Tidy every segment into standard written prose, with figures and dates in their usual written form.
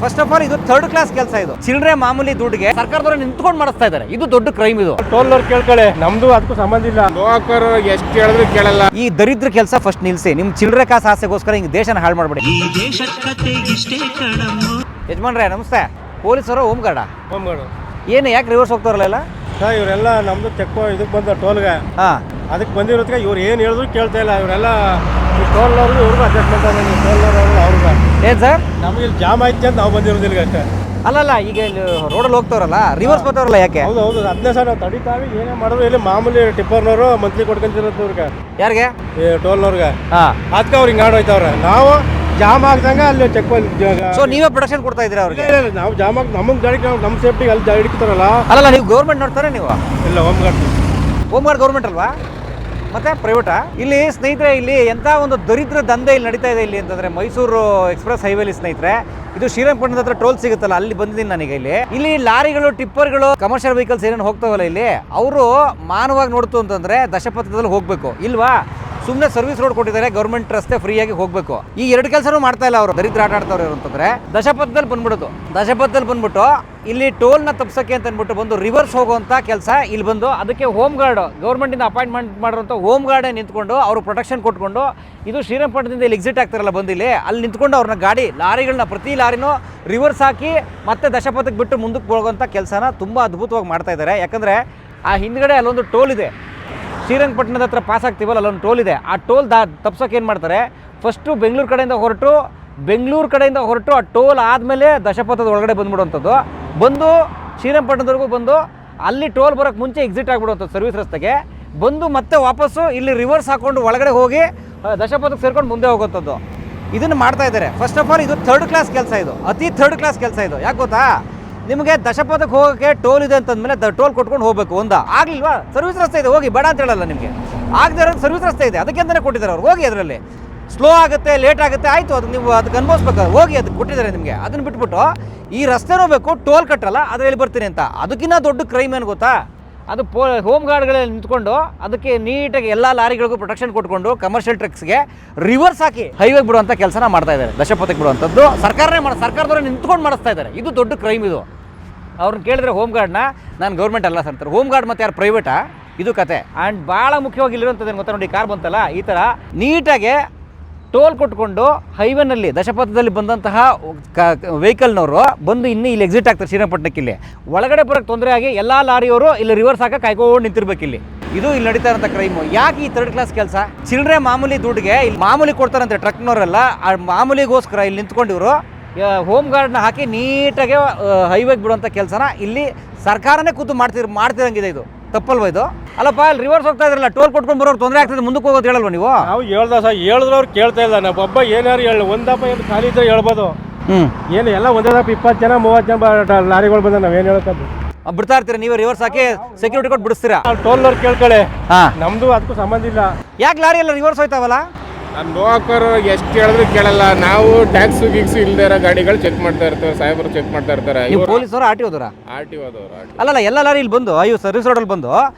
First of all ಇದು third class ಕೆಲಸ. ಇದು ಚಿಲ್ಲರೆ ಮಾಮೂಲಿ ದುಡ್ಡಿಗೆ ಸರ್ಕಾರದವರು ನಿಂತ್ಕೊಂಡು ಮಾಡಿಸ್ತಾ ಇದ್ದಾರೆ. ಇದು ದೊಡ್ಡ ಕ್ರೈಮ್. ಇದು ಟೋಲ್ನವ್ರು ಕೇಳ್ಕೊಳ್ಳಿ, ನಮ್ದು ಅದಕ್ಕೂ ಸಂಬಂಧ ಇಲ್ಲ. ಲೋಕರು ಎಷ್ಟು ಕೇಳಿದ್ರು ಕೇಳಲ್ಲ. ಈ ದರಿದ್ರ ಕೆಲಸ ಫಸ್ಟ್ ನಿಲ್ಸಿ. ನಿಮ್ ಚಿಲ್ಲರೆ ಕಾಸು ಆಸೆಗೋಸ್ಕರ ಹಿಂಗ್ ದೇಶನ ಹಾಳು ಮಾಡ್ಬೇಡಿ. ಯಜಮಾನ್ರೆ ನಮಸ್ತೆ. ಪೊಲೀಸರು ಹೋಮ್ ಗಾರ್ಡ್ ಏನು ಯಾಕೆ ರಿವರ್ಸ್ ಹೋಗ್ತಾರಲ್ಲ? ಸರ್ ಇವರೆಲ್ಲ ನಮ್ದು ಚೆಕ್ ಇದಕ್ಕೆ ಬಂದ ಟೋಲ್ಗೆ ಅದಕ್ಕೆ ಬಂದಿರೋದಕ್ಕೆ ಇವ್ರು ಏನು ಹೇಳಿದ್ರು ಕೇಳ್ತಾ ಇಲ್ಲ. ಇವರೆಲ್ಲ ಟೋಲ್ನವ್ರಿಗೆ ಇವ್ರಿಗೂ ಅಡ್ಜಸ್ಟ್ಮೆಂಟ್ ಟೋಲ್ನವ್ರು ಅವ್ರಿಗೆ ಏನ್ ಸರ್ ನಮ್ಗೆ ಇಲ್ಲಿ ಜಾಮ್ ಆಯ್ತು ಅಂತ ನಾವು ಬಂದಿರೋದಿಲ್ಲ ಅಷ್ಟೇ. ಅಲ್ಲಲ್ಲ, ಈಗ ಇಲ್ಲಿ ರೋಡಲ್ಲಿ ಹೋಗ್ತಾರಲ್ಲ ರಿವರ್ಸ್ ಬರ್ತಾರಲ್ಲ ಯಾಕೆ? ಹೌದು ಹೌದು, ಅದನ್ನೇ ಸರ್ ನಾವು ತಡಿತಾವೆ ಏನೇ ಮಾಡಿದ್ರು ಇಲ್ಲಿ ಮಾಮೂಲಿ ಟಿಪ್ಪರ್ನವರು ಮಂತ್ಲಿ ಕೊಡ್ಕೊಂತಿರೋದು ಇವ್ರಿಗೆ. ಯಾರಿಗೆ? ಈ ಟೋಲ್ನವ್ರಿಗೆ. ಅದಕ್ಕೆ ಅವ್ರು ಹಿಂಗೆ ಆಡೋಯ್ತವ್ರೆ. ನಾವು ಜಾಮ್ ಆಗ್ದಂಗೆ ಅಲ್ಲಿ ಚೆಕ್ ಸೊ ನೀವೇ ಪ್ರೊಡಕ್ಷನ್ ಕೊಡ್ತಾ ಇದ್ದೀರಾ ಅವ್ರಿಗೆ? ನಾವು ಜಾಮ್ ಆಗಿ ನಮಗೆ ಗಾಡಿ ನಮ್ಮ ಸೇಫ್ಟಿಗೆ ಅಲ್ಲಿ ಹಿಡಿತಾರಲ್ಲ. ಅಲ್ಲಲ್ಲ, ನೀವು ಗೌರ್ಮೆಂಟ್ ನೋಡ್ತಾರೆ ನೀವು? ಇಲ್ಲ, home guard. Home guard government ಅಲ್ವಾ? ಮತ್ತೆ ಪ್ರೈವೇಟಾ? ಇಲ್ಲಿ ಸ್ನೇಹಿತರೆ, ಇಲ್ಲಿ ಎಂಥ ಒಂದು ದರಿದ್ರ ದಂಧೆ ಇಲ್ಲಿ ನಡೀತಾ ಇದೆ ಇಲ್ಲಿ ಅಂತಂದ್ರೆ ಮೈಸೂರು ಎಕ್ಸ್ಪ್ರೆಸ್ ಹೈವೇಲಿ ಸ್ನೇಹಿತರೆ. ಇದು ಶ್ರೀರಂಗಪಟ್ಟಣದ ಹತ್ರ ಟೋಲ್ ಸಿಗುತ್ತಲ್ಲ, ಅಲ್ಲಿ ಬಂದಿದ್ದೀನಿ ನನಗೆ. ಇಲ್ಲಿ ಲಾರಿಗಳು, ಟಿಪ್ಪರ್ಗಳು, ಕಮರ್ಷಿಯಲ್ ವೆಹಿಕಲ್ಸ್ ಏನೇನು ಹೋಗ್ತಾವಲ್ಲ ಇಲ್ಲಿ, ಅವರು ಮಾನವಾಗಿ ನೋಡ್ತು ಅಂತಂದ್ರೆ ದಶಪಥದಲ್ಲಿ ಹೋಗ್ಬೇಕು ಇಲ್ವಾ? ಸುಮ್ಮನೆ ಸರ್ವಿಸ್ ರೋಡ್ ಕೊಟ್ಟಿದ್ದಾರೆ, ಗೌರ್ಮೆಂಟ್ ರಸ್ತೆ ಫ್ರೀಯಾಗಿ ಹೋಗ್ಬೇಕು. ಈ ಎರಡು ಕೆಲಸನೂ ಮಾಡ್ತಾ ಇಲ್ಲ ಅವರು. ದರಿದ್ರ ಆಟ ಆಡ್ತಾವ್ರೆ ಅಂತಂದ್ರೆ ದಶಪಥದಲ್ಲಿ ಬಂದ್ಬಿಡೋದು. ದಶಪಥದಲ್ಲಿ ಬಂದ್ಬಿಟ್ಟು ಇಲ್ಲಿ ಟೋಲ್ನ ತಪ್ಸಕ್ಕೆ ಅಂತ ಅಂದ್ಬಿಟ್ಟು ಬಂದು ರಿವರ್ಸ್ ಹೋಗುವಂಥ ಕೆಲಸ ಇಲ್ಲಿ ಬಂದು, ಅದಕ್ಕೆ ಹೋಮ್ ಗಾರ್ಡ್ ಗೌರ್ಮೆಂಟಿಂದ ಅಪಾಯಿಂಟ್ಮೆಂಟ್ ಮಾಡಿರೋಂಥ ಹೋಮ್ ಗಾರ್ಡೇ ನಿಂತ್ಕೊಂಡು ಅವರು ಪ್ರೊಟೆಕ್ಷನ್ ಕೊಟ್ಕೊಂಡು, ಇದು ಶ್ರೀರಂಗಪಟ್ಟಣದಿಂದ ಇಲ್ಲಿ ಎಕ್ಸಿಟ್ ಆಗ್ತಾರಲ್ಲ ಬಂದು ಇಲ್ಲಿ, ಅಲ್ಲಿ ನಿಂತ್ಕೊಂಡು ಅವ್ರನ್ನ ಗಾಡಿ ಲಾರಿಗಳನ್ನ ಪ್ರತಿ ಲಾರಿನೂ ರಿವರ್ಸ್ ಹಾಕಿ ಮತ್ತೆ ದಶಪಥಕ್ಕೆ ಬಿಟ್ಟು ಮುಂದಕ್ಕೆ ಹೋಗುವಂಥ ಕೆಲಸನ ತುಂಬ ಅದ್ಭುತವಾಗಿ ಮಾಡ್ತಾ ಇದ್ದಾರೆ. ಯಾಕಂದರೆ ಆ ಹಿಂದ್ಗಡೆ ಅಲ್ಲೊಂದು ಟೋಲ್ ಇದೆ, ಶ್ರೀರಂಗಪಟ್ಟಣದ ಹತ್ರ ಪಾಸ್ ಆಗ್ತೀವಲ್ಲ, ಅಲ್ಲೊಂದು ಟೋಲ್ ಇದೆ. ಆ ಟೋಲ್ ತಪ್ಸೋಕೆ ಏನು ಮಾಡ್ತಾರೆ, ಫಸ್ಟು ಬೆಂಗಳೂರು ಕಡೆಯಿಂದ ಹೊರಟು ಆ ಟೋಲ್ ಆದಮೇಲೆ ದಶಪಥದ ಒಳಗಡೆ ಬಂದ್ಬಿಡುವಂಥದ್ದು. ಬಂದು ಶ್ರೀರಂಗಪಟ್ಟಣದವರೆಗೂ ಬಂದು ಅಲ್ಲಿ ಟೋಲ್ ಬರೋಕ್ಕೆ ಮುಂಚೆ ಎಕ್ಸಿಟ್ ಆಗಿಬಿಡುವಂಥದ್ದು ಸರ್ವಿಸ್ ರಸ್ತೆಗೆ ಬಂದು ಮತ್ತೆ ವಾಪಸ್ಸು ಇಲ್ಲಿ ರಿವರ್ಸ್ ಹಾಕ್ಕೊಂಡು ಒಳಗಡೆ ಹೋಗಿ ದಶಪಥಕ್ಕೆ ಸೇರ್ಕೊಂಡು ಮುಂದೆ ಹೋಗುವಂಥದ್ದು. ಇದನ್ನು ಮಾಡ್ತಾ ಇದ್ದಾರೆ. ಫಸ್ಟ್ ಆಫ್ ಆಲ್ ಇದು ಥರ್ಡ್ ಕ್ಲಾಸ್ ಕೆಲಸ. ಇದು ಅತಿ ಥರ್ಡ್ ಕ್ಲಾಸ್ ಕೆಲಸ. ಇದು ಯಾಕೆ ಗೊತ್ತಾ? ನಿಮಗೆ ದಶಪಥಕ್ಕೆ ಹೋಗೋಕ್ಕೆ ಟೋಲ್ ಇದೆ ಅಂತಂದಮೇಲೆ ಟೋಲ್ ಕೊಟ್ಕೊಂಡು ಹೋಗಬೇಕು. ಆಗಲಿಲ್ವಾ? ಸರ್ವಿಸ್ ರಸ್ತೆ ಇದೆ, ಹೋಗಿ, ಬೇಡ ಅಂತ ಹೇಳಲ್ಲ ನಿಮಗೆ. ಆಗದೆ ಇರೋದು ಸರ್ವಿಸ್ ರಸ್ತೆ ಇದೆ, ಅದಕ್ಕೆ ಅಂತಲೇ ಕೊಟ್ಟಿದ್ದಾರೆ ಅವ್ರು. ಹೋಗಿ, ಅದರಲ್ಲಿ ಸ್ಲೋ ಆಗುತ್ತೆ, ಲೇಟ್ ಆಗುತ್ತೆ, ಆಯಿತು, ಅದು ನೀವು ಅದಕ್ಕೆ ಅನ್ಭವಿಸ್ಬೇಕು. ಹೋಗಿ, ಅದಕ್ಕೆ ಕೊಟ್ಟಿದ್ದಾರೆ ನಿಮಗೆ. ಅದನ್ನು ಬಿಟ್ಬಿಟ್ಟು ಈ ರಸ್ತೆನೂ ಬೇಕು, ಟೋಲ್ ಕಟ್ಟಲ್ಲ, ಅದರಲ್ಲಿ ಬರ್ತೀನಿ ಅಂತ. ಅದಕ್ಕಿಂತ ದೊಡ್ಡ ಕ್ರೈಮ್ ಏನು ಗೊತ್ತಾ? ಅದು ಹೋಮ್ ಗಾರ್ಡ್ಗಳಲ್ಲಿ ನಿಂತ್ಕೊಂಡು ಅದಕ್ಕೆ ನೀಟಾಗಿ ಎಲ್ಲ ಲಾರಿಗಳಿಗೂ ಪ್ರೊಟೆಕ್ಷನ್ ಕೊಟ್ಕೊಂಡು ಕಮರ್ಷಿಯಲ್ ಟ್ರಕ್ಸ್ಗೆ ರಿವರ್ಸ್ ಹಾಕಿ ಹೈವೇಗೆ ಬಿಡುವಂಥ ಕೆಲಸನ ಮಾಡ್ತಾ ಇದ್ದಾರೆ. ದಶಪಥಕ್ಕೆ ಬಿಡುವಂಥದ್ದು ಸರ್ಕಾರದವರು ನಿಂತ್ಕೊಂಡು ಮಾಡಿಸ್ತಾ ಇದ್ದಾರೆ. ಇದು ದೊಡ್ಡ ಕ್ರೈಮ್. ಇದು ಅವ್ರನ್ನ ಕೇಳಿದ್ರೆ ಹೋಮ್ ಗಾರ್ಡ್ನ ನಾನು ಗೌರ್ಮೆಂಟ್ ಅಲ್ಲ ಸರ್ ಅಂತಾರೆ. ಹೋಮ್ ಗಾರ್ಡ್ ಮತ್ತು ಯಾರು ಪ್ರೈವೇಟಾ? ಇದು ಕತೆ. ಆ್ಯಂಡ್ ಭಾಳ ಮುಖ್ಯವಾಗಿ ಇಲ್ಲಿರುವಂಥದ್ದು ಗೊತ್ತಾ ನೋಡಿ, ಕಾರ್ ಬಂತಲ್ಲ ಈ ಥರ ನೀಟಾಗಿ ಟೋಲ್ ಕೊಟ್ಕೊಂಡು ಹೈವೇನಲ್ಲಿ ದಶಪಥದಲ್ಲಿ ಬಂದಂತಹ ವೆಹಿಕಲ್ನವರು ಬಂದು ಇನ್ನೂ ಇಲ್ಲಿ ಎಕ್ಸಿಟ್ ಆಗ್ತಾರೆ ಶ್ರೀರಂಗಪಟ್ಟಣಕ್ಕೆ. ಇಲ್ಲಿ ಒಳಗಡೆ ಬರೋಕ್ಕೆ ತೊಂದರೆ ಆಗಿ ಎಲ್ಲ ಲಾರಿಯವರು ಇಲ್ಲಿ ರಿವರ್ಸ್ ಹಾಕಿ ಕಾಯ್ಕೊಂಡು ನಿಂತಿರ್ಬೇಕು ಇಲ್ಲಿ. ಇದು ಇಲ್ಲಿ ನಡೀತಾ ಇರೋಂಥ ಕ್ರೈಮು. ಯಾಕೆ ಈ ಥರ್ಡ್ ಕ್ಲಾಸ್ ಕೆಲಸ? ಚಿಲ್ಲರೆ ಮಾಮೂಲಿ ದುಡ್ಡಿಗೆ ಇಲ್ಲಿ ಮಾಮೂಲಿ ಕೊಡ್ತಾರಂತೆ ಟ್ರಕ್ನವರೆಲ್ಲ. ಆ ಮಾಮೂಲಿಗೋಸ್ಕರ ಇಲ್ಲಿ ನಿಂತ್ಕೊಂಡಿವರು ಹೋಮ್ ಗಾರ್ಡ್ನ ಹಾಕಿ ನೀಟಾಗಿ ಹೈವೇಗೆ ಬಿಡುವಂಥ ಕೆಲಸನ ಇಲ್ಲಿ ಸರ್ಕಾರನೇ ಕೂತು ಮಾಡ್ತಿರಂಗಿದೆ. ಇದು ತಪ್ಪಲ್ವ? ಇದು ಅಲ್ಲಪ್ಪ, ಇಲ್ಲಿ ರಿವರ್ಸ್ ಹೋಗ್ತಾ ಇದ್ರಲ್ಲ, ಟೋಲ್ ಕೊಟ್ಕೊಂಡು ಬರೋರು ತೊಂದರೆ ಆಗ್ತದೆ, ಮುಂದಕ್ಕೆ ಹೋಗೋದು ಹೇಳಲ್ವ ನೀವು? ನಾವು ಹೇಳ್ದ ಸರ್, ಹೇಳಿದ್ರು ಅವ್ರು ಕೇಳ್ತಾ ಇಲ್ಲ. ನಾವು ಒಬ್ಬ ಏನಾರು ಹೇಳಿ ಒಂದಪ್ಪ ಏನು ಖಾಲಿ ಇದ್ರೆ ಹೇಳ್ಬೋದು. ಏನು ಎಲ್ಲ ಒಂದೇ ದಪ್ಪ 20 ಜನ 30 ಜನ ಲಾರಿಗಳು ಬಂದ ನಾವೇನು ಹೇಳ್ಕೊಂಡು ಬಿಡ್ತಾ ಇರ್ತೀರಾ ನೀವೇ ರಿವರ್ಸ್ ಹಾಕಿ ಸೆಕ್ಯೂರಿಟಿ ಕೊಟ್ಟು ಬಿಡಿಸ್ತೀರಾ? ಟೋಲ್ನವ್ರು ಕೇಳ್ಕೊಳ್ಳಿ, ನಮ್ದು ಅದಕ್ಕೂ ಸಂಬಂಧ ಇಲ್ಲ. ಯಾಕೆ ಲಾರಿ ಎಲ್ಲ ರಿವರ್ಸ್ ಹೋಯ್ತಾವಲ್ಲ? ಲೋಕರು ಎಷ್ಟು ಕೇಳಿದ್ರು ಕೇಳಲ್ಲ. ನಾವು ಟ್ಯಾಕ್ಸ್ ಗೀಕ್ಸ್ ಇಲ್ಲದೆ ಇರೋ ಗಾಡಿಗಳು ಚೆಕ್ ಮಾಡ್ತಾ ಇರ್ತೇವೆ, ಸಾಹೇಬರು ಚೆಕ್ ಮಾಡ್ತಾ ಇರ್ತಾರೆ. ಪೊಲೀಸರು ಆರ್ ಟಿ ಓದವ್ರ? ಆರ್ ಟಿ ಓದವ್ರು. ಅಲ್ಲಲ್ಲ, ಎಲ್ಲ ಲಾರಿ ಇಲ್ಲಿ ಬಂದು ಸರ್ವಿಸ್ ರೋಡಲ್ಲಿ ಬಂದು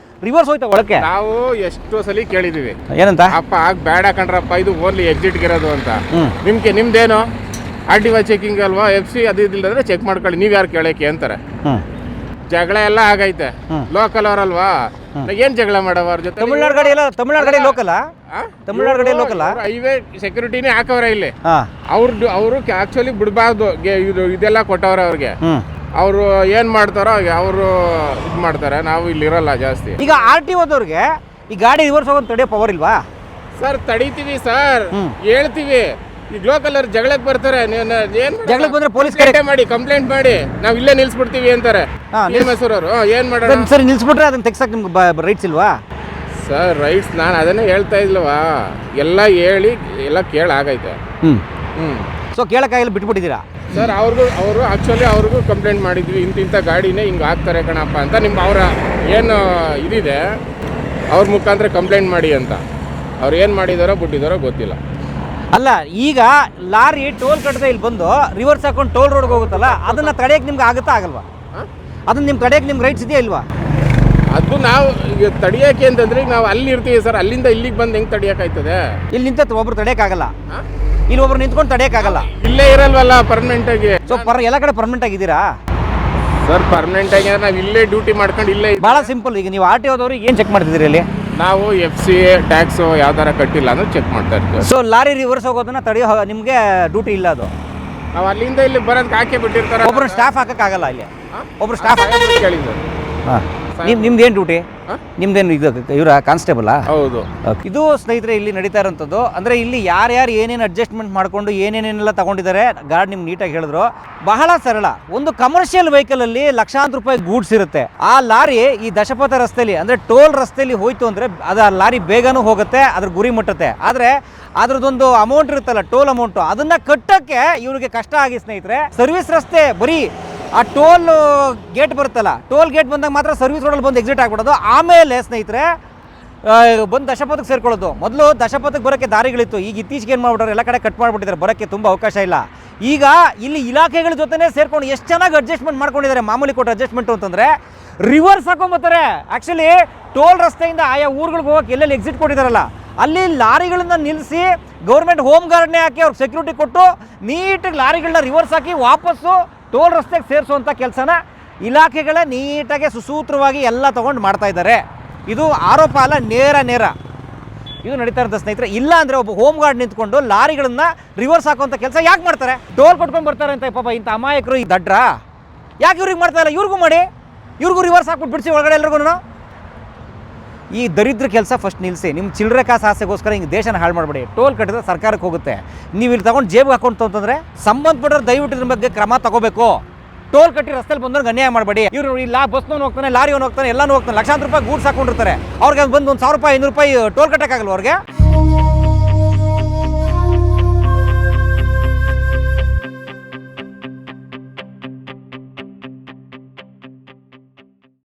ರಿವರ್ಸ್ ಹೋಯ್ತಾ ಒಳಕ್ಕೆ? ನಾವು ಎಷ್ಟೋ ಸಲ ಕೇಳಿದೀವಿ. ಏನಂತ? ಅಪ್ಪ ಬೇಡ ಕಣ್ರಪ್ಪ, ಇದು ಓನ್ಲಿ ಎಕ್ಸಿಟ್ಗೆ ಇರೋದು ಅಂತ. ನಿಮ್ದೇನು ಆರ್ ಟಿ ಒ ಚೆಕಿಂಗ್ ಅಲ್ವಾ, FC ಅದು ಇದಿಲ್ಲದ್ರೆ ಚೆಕ್ ಮಾಡ್ಕೊಳ್ಳಿ, ನೀವು ಯಾರು ಕೇಳಕ್ಕೆ ಅಂತಾರೆ. ಜಗಳ ಎಲ್ಲ ಆಗೈತೆ. ಲೋಕಲ್ ಅವರಲ್ವಾ, ಏನ್ ಜಗಳ ಮಾಡವ ಅವ್ರ ಜೊತೆ? ತಮಿಳ್ನಾಡು ಗಾಡಿ ಲೋಕಲ್, ತಮಿಳ್ನಾಡು ಗಾಡಿ ಲೋಕಲ್ ಹೈವೇ ಸೆಕ್ಯೂರಿಟಿನೇ ಹಾಕವ್ರೆ ಇಲ್ಲಿ. ಅವರು ಆಕ್ಚುಲಿ ಬಿಡಬಾರ್ದು, ಇದೆಲ್ಲ ಕೊಟ್ಟವ್ರೆ ಅವ್ರಿಗೆ. ಅವರು ಏನ್ ಮಾಡ್ತಾರೋ ಅವರು ಇದು ಮಾಡ್ತಾರೆ. ನಾವು ಇಲ್ಲಿ ಇರಲ್ಲ ಜಾಸ್ತಿ. ಈಗ ಆರ್ ಟಿ ಓದವ್ರಿಗೆ ಈ ಗಾಡಿ ರಿವರ್ಸ್ ಹೋಗೋದು ತಡೆಯೋ ಪವರ್ ಇಲ್ವಾ? ಸರ್ ತಡೀತೀವಿ ಸರ್, ಹೇಳ್ತೀವಿ. ಈಗ ಲೋಕಲ್ ಅವ್ರು ಜಗಳಕ್ಕೆ ಬರ್ತಾರೆ, ಜಗಳಕ್ಕೆ ಬಂದ್ರೆ ಪೊಲೀಸ್ ಮಾಡಿ ಕಂಪ್ಲೇಂಟ್ ಮಾಡಿ ನಾವು ಇಲ್ಲೇ ನಿಲ್ಸ್ಬಿಡ್ತೀವಿ ಅಂತಾರೆ. ಮೈಸೂರವರು ಏನ್ ಮಾಡೋಣ? ಸರಿ, ನಿಲ್ಸ್ಬಿಟ್ರೆ ಅದನ್ನ ತೆಗ್ಸಕ್ ನಿಮ್ಗೆ ರೈಟ್ಸ್ ಇಲ್ವಾ? ಸರ್ ರೈಟ್ಸ್ ನಾನು ಅದನ್ನೇ ಹೇಳ್ತಾ ಇಲ್ವಾ, ಎಲ್ಲ ಹೇಳಿ ಎಲ್ಲ ಕೇಳಾಗೈತೆ. ಸೊ ಕೇಳಕ್ಕಾಗಿಲ್ಲ, ಬಿಟ್ಬಿಟ್ಟಿದ್ದೀರಾ ಸರ್? ಅವರು ಆಕ್ಚುಲಿ ಅವ್ರಿಗೂ ಕಂಪ್ಲೇಂಟ್ ಮಾಡಿದ್ವಿ, ಇಂಥ ಗಾಡಿನೇ ಹಿಂಗೆ ಹಾಕ್ತಾರೆ ಕಣಪ್ಪ ಅಂತ. ಅವರ ಏನು ಇದಿದೆ ಅವ್ರ ಮುಖಾಂತರ ಕಂಪ್ಲೇಂಟ್ ಮಾಡಿ ಅಂತ. ಅವ್ರು ಏನು ಮಾಡಿದಾರೋ ಬಿಟ್ಟಿದಾರೋ ಗೊತ್ತಿಲ್ಲ. ಅಲ್ಲ, ಈಗ ಲಾರಿ ಟೋಲ್ ಕಟ್ಟದೆ ಇಲ್ಲಿ ಬಂದು ರಿವರ್ಸ್ ಹಾಕೊಂಡು ಟೋಲ್ ರೋಡ್ಗೆ ಹೋಗುತ್ತಲ್ಲ, ಅದನ್ನ ತಡೆಯಕ್ಕೆ ನಿಮ್ಗೆ ಆಗುತ್ತಾ ಆಗಲ್ವಾ? ಅದನ್ನ ನಿಮ್ಗೆ ತಡೆಯಕ್ಕೆ ನಿಮ್ಗೆ ರೈಟ್ಸ್ ಇದೆಯಾ ಇಲ್ವಾ? ಅದು ನಾವು ಈಗ ತಡಿಯೋಕೆ ಅಂತಂದ್ರೆ ನಾವು ಅಲ್ಲಿ ಇರ್ತೀವಿ ಸರ್, ಅಲ್ಲಿಂದ ಇಲ್ಲಿಗೆ ಬಂದು ಹೆಂಗೆ ತಡಿಯೋಕ್ಕಾಯ್ತದೆ? ಇಲ್ಲಿ ನಿಂತ ಒಬ್ರು ತಡೆಯೋಕ್ಕಾಗಲ್ಲ. ಇಲ್ಲಿ ಒಬ್ರು ನಿಂತ್ಕೊಂಡು ತಡೆಯೋಕ್ಕಾಗಲ್ಲ. ಇಲ್ಲೇ ಇರಲ್ವಲ್ಲ ಪರ್ಮನೆಂಟ್ ಆಗಿ. ಸೊ ಎಲ್ಲ ಕಡೆ ಪರ್ಮನೆಂಟ್ ಆಗಿದ್ದೀರಾ ಸರ್? ಪರ್ಮನೆಂಟ್ ಆಗಿ ನಾವು ಇಲ್ಲೇ ಡ್ಯೂಟಿ ಮಾಡ್ಕೊಂಡು ಇಲ್ಲೇ ಭಾಳ ಸಿಂಪಲ್. ಈಗ ನೀವು RTO ದವ್ರಿಗೆ ಏನು ಚೆಕ್ ಮಾಡ್ತಿದ್ದೀರಿ ಇಲ್ಲಿ? ನಾವು FC ಟ್ಯಾಕ್ಸ್ ಯಾವ ಥರ ಕಟ್ಟಿಲ್ಲ ಅಂದ್ರೆ ಚೆಕ್ ಮಾಡ್ತಾ ಇರ್ತೀವಿ. ಸೊ ಲಾರಿ ರಿವರ್ಸ್ ಹೋಗೋದನ್ನ ತಡೆಯೋ ನಿಮಗೆ ಡ್ಯೂಟಿ ಇಲ್ಲ ಅದು. ನಾವು ಅಲ್ಲಿಂದ ಇಲ್ಲಿ ಬರೋದಕ್ಕೆ ಹಾಕಿ ಬಿಟ್ಟಿರ್ತಾರೆ. ಒಬ್ರು ಸ್ಟಾಫ್ ಹಾಕಕ್ಕಾಗಲ್ಲ ಇಲ್ಲಿ. ಒಬ್ರು ಸ್ಟಾಫ್ ಕೇಳಿದ್ರು. ನಿಮ್ದು ಏನು ಡ್ಯೂಟಿ? ನಿಮ್ದೇನು ಇದು ಇವರ ಕಾನ್ಸ್ಟೇಬಲಾ? ಹೌದು. ಇದು ಸ್ನೇಹಿತರೆ ಇಲ್ಲಿ ನಡೀತಾ ಇರೋಂಥದ್ದು. ಅಂದರೆ ಇಲ್ಲಿ ಯಾರ್ಯಾರು ಏನೇನು ಅಡ್ಜಸ್ಟ್ಮೆಂಟ್ ಮಾಡಿಕೊಂಡು ಏನೇನೆಲ್ಲ ತಗೊಂಡಿದ್ದಾರೆ ಗಾರ್ಡ್ ನಿಮ್ಗೆ ನೀಟಾಗಿ ಹೇಳಿದ್ರು. ಬಹಳ ಸರಳ. ಒಂದು ಕಮರ್ಷಿಯಲ್ ವೆಹಿಕಲಲ್ಲಿ ಲಕ್ಷಾಂತರ ರೂಪಾಯಿ ಗೂಡ್ಸ್ ಇರುತ್ತೆ. ಆ ಲಾರಿ ಈ ದಶಪಥ ರಸ್ತೆಯಲ್ಲಿ ಅಂದರೆ ಟೋಲ್ ರಸ್ತೆಯಲ್ಲಿ ಹೋಯ್ತು ಅಂದರೆ ಅದು ಆ ಲಾರಿ ಬೇಗನೂ ಹೋಗುತ್ತೆ, ಅದ್ರ ಗುರಿ ಮುಟ್ಟುತ್ತೆ. ಆದರೆ ಅದ್ರದ್ದೊಂದು ಅಮೌಂಟ್ ಇರುತ್ತಲ್ಲ, ಟೋಲ್ ಅಮೌಂಟು, ಅದನ್ನು ಕಟ್ಟೋಕ್ಕೆ ಇವ್ರಿಗೆ ಕಷ್ಟ ಆಗಿ ಸ್ನೇಹಿತರೆ. ಸರ್ವಿಸ್ ರಸ್ತೆ ಬರೀ ಆ ಟೋಲ್ ಗೇಟ್ ಬರುತ್ತಲ್ಲ, ಟೋಲ್ ಗೇಟ್ ಬಂದಾಗ ಮಾತ್ರ ಸರ್ವಿಸ್ ರೋಡಲ್ಲಿ ಬಂದು ಎಕ್ಸಿಟ್ ಆಗ್ಬಿಡೋದು. ಆಮೇಲೆ ಸ್ನೇಹಿತರೆ ಬಂದು ದಶಪಥಕ್ಕೆ ಸೇರ್ಕೊಳ್ಳೋದು. ಮೊದಲು ದಶಪಥಕ್ಕೆ ಬರೋಕ್ಕೆ ದಾರಿಗಳಿತ್ತು, ಈಗ ಇತ್ತೀಚೆಗೆ ಏನು ಮಾಡ್ಬಿಟ್ಟಾರೆ, ಎಲ್ಲ ಕಡೆ ಕಟ್ ಮಾಡಿಬಿಟ್ಟಿದ್ದಾರೆ, ಬರೋಕ್ಕೆ ತುಂಬ ಅವಕಾಶ ಇಲ್ಲ. ಈಗ ಇಲ್ಲಿ ಇಲಾಖೆಗಳ ಜೊತೆನೇ ಸೇರ್ಕೊಂಡು ಎಷ್ಟು ಚೆನ್ನಾಗಿ ಅಡ್ಜಸ್ಟ್ಮೆಂಟ್ ಮಾಡ್ಕೊಂಡಿದ್ದಾರೆ. ಮಾಮೂಲಿ ಕೊಟ್ಟು ಅಡ್ಜಸ್ಟ್ಮೆಂಟು ಅಂತಂದರೆ ರಿವರ್ಸ್ ಹಾಕೊಂಡ್ಬರ್ತಾರೆ. ಆ್ಯಕ್ಚುಲಿ ಟೋಲ್ ರಸ್ತೆಯಿಂದ ಆಯಾ ಊರುಗಳಿಗೆ ಹೋಗೋಕೆ ಎಲ್ಲೆಲ್ಲಿ ಎಕ್ಸಿಟ್ ಕೊಟ್ಟಿದ್ದಾರಲ್ಲ, ಅಲ್ಲಿ ಲಾರಿಗಳನ್ನ ನಿಲ್ಲಿಸಿ ಗೌರ್ಮೆಂಟ್ ಹೋಮ್ ಗಾರ್ಡ್ನೇ ಹಾಕಿ ಅವ್ರಿಗೆ ಸೆಕ್ಯೂರಿಟಿ ಕೊಟ್ಟು ನೀಟಾಗಿ ಲಾರಿಗಳನ್ನ ರಿವರ್ಸ್ ಹಾಕಿ ವಾಪಸ್ಸು ಟೋಲ್ ರಸ್ತೆಗೆ ಸೇರಿಸುವಂಥ ಕೆಲಸನ ಇಲಾಖೆಗಳೇ ನೀಟಾಗಿ ಸುಸೂತ್ರವಾಗಿ ಎಲ್ಲ ತೊಗೊಂಡು ಮಾಡ್ತಾ ಇದ್ದಾರೆ. ಇದು ಆರೋಪ ಅಲ್ಲ, ನೇರ ಇದು ನಡೀತಾ ಇರೋದು ಸ್ನೇಹಿತರೆ. ಇಲ್ಲ ಅಂದರೆ ಒಬ್ಬ ಹೋಮ್ ಗಾರ್ಡ್ ನಿಂತ್ಕೊಂಡು ಲಾರಿಗಳನ್ನ ರಿವರ್ಸ್ ಹಾಕುವಂಥ ಕೆಲಸ ಯಾಕೆ ಮಾಡ್ತಾರೆ? ಟೋಲ್ ಕೊಟ್ಕೊಂಡು ಬರ್ತಾರೆ ಅಂತ ಪಾಪ ಇಂಥ ಅಮಾಯಕರು ಈ ದಡ್ರ ಯಾಕೆ ಇವ್ರಿಗೆ ಮಾಡ್ತಾ ಇಲ್ಲ? ಇವ್ರಿಗೂ ಮಾಡಿ, ಇವ್ರಿಗೂ ರಿವರ್ಸ್ ಹಾಕ್ಬಿಟ್ಟು ಬಿಡಿಸಿ ಒಳಗಡೆ ಎಲ್ರಿಗೂ. ಈ ದರಿದ್ರ ಕೆಲಸ ಫಸ್ಟ್ ನಿಲ್ಲಿಸಿ. ನಿಮ್ಮ ಚಿಲ್ಲರೆ ಕಾಸು ಆಸೆಗೋಸ್ಕರ ಹಿಂಗೆ ದೇಶನ ಹಾಳು ಮಾಡಬೇಡಿ. ಟೋಲ್ ಕಟ್ಟಿದ್ರೆ ಸರ್ಕಾರಕ್ಕೆ ಹೋಗುತ್ತೆ. ನೀವು ಇಲ್ಲಿ ತಗೊಂಡು ಜೇಬಿಗೆ ಹಾಕೊಂಡು ಅಂತಂದರೆ ಸಂಬಂಧಪಟ್ಟವ್ರು ದಯವಿಟ್ಟು ಇದ್ರ ಬಗ್ಗೆ ಕ್ರಮ ತಗೋಬೇಕು. ಟೋಲ್ ಕಟ್ಟಿ ರಸ್ತೆಯಲ್ಲಿ ಬಂದವ್ರಿಗೆ ಅನ್ಯಾಯ ಮಾಡಬೇಡಿ. ಇವರು ಇಲ್ಲ ಬಸ್ನವನು ಹೋಗ್ತಾನೆ, ಲಾರಿಯವನು ಹೋಗ್ತಾನೆ, ಎಲ್ಲನೂ ಹೋಗ್ತಾನೆ, ಲಕ್ಷಾಂತರ ರೂಪಾಯಿ ಗೂಡ್ಸ್ ಹಾಕೊಂಡಿರ್ತಾರೆ. ಅವ್ರಿಗೆ ಬಂದು 1,000 ರೂಪಾಯಿ 500 ರೂಪಾಯಿ ಟೋಲ್ ಕಟ್ಟಕ್ಕಾಗಲ್ಲ ಅವ್ರಿಗೆ.